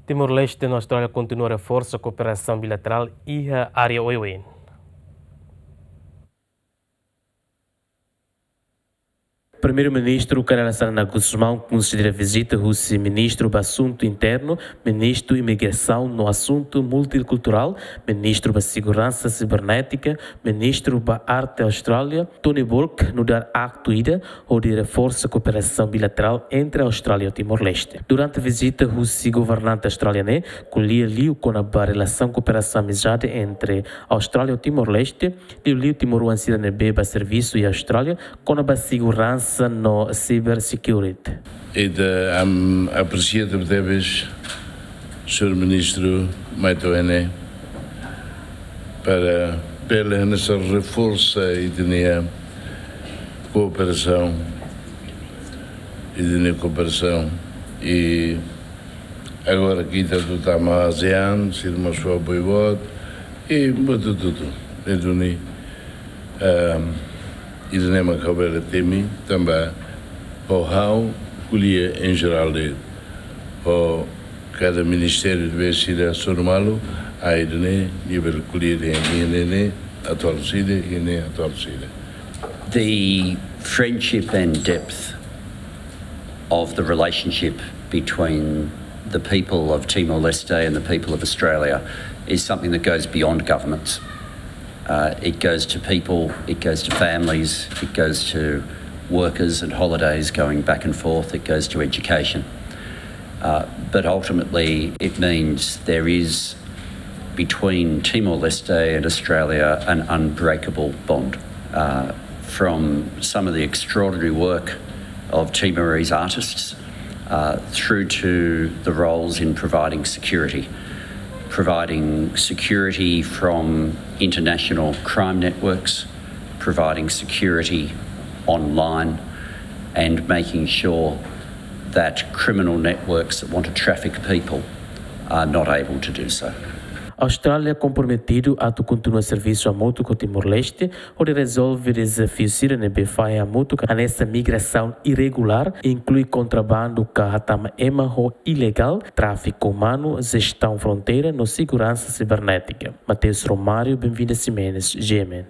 Timor-Leste na Austrália continua a reforçar a cooperação bilateral e a área OIE. Primeiro-Ministro Karala Sarana Guzmão considera a visita do Ministro do Assunto Interno, Ministro da Imigração no Assunto Multicultural, Ministro da Segurança Cibernética, Ministro da Arte Austrália, Tony Burke, no dar acto ida ou de reforço a cooperação bilateral entre a Austrália e o Timor-Leste. Durante a visita, o governante australiano colhia liu com a relação cooperação amizade entre a Austrália e o Timor-Leste, e o liu Timor-Leste beba serviço e a Austrália com a segurança no cybersecurity. I'm appreciative deves, Sr. Ministro Maitoene, pela nessa reforço e de cooperação e agora aqui está tudo a ASEAN, se uma sua boivote e tudo e de nema cabela temi também o how colhia em geral de o cada ministério deve ser normal aí de nível colhia em atual sida e nem atual sida. The friendship and depth of the relationship between the people of Timor-Leste and the people of Australia is something that goes beyond governments. It goes to people, it goes to families, it goes to workers and holidays going back and forth, it goes to education. But ultimately it means there is between Timor-Leste and Australia an unbreakable bond. From some of the extraordinary work of Timorese artists through to the roles in providing security from international crime networks, providing security online, and making sure that criminal networks that want to traffic people are not able to do so. A Austrália comprometido a continuar serviço a mútuo com Timor-Leste, onde resolve desafios faz a mútuo nessa migração irregular, inclui contrabando que hatama emarro ilegal, tráfico humano, gestão fronteira, no segurança cibernética. Mateus Romário, bem-vindo a Simenes, GMN.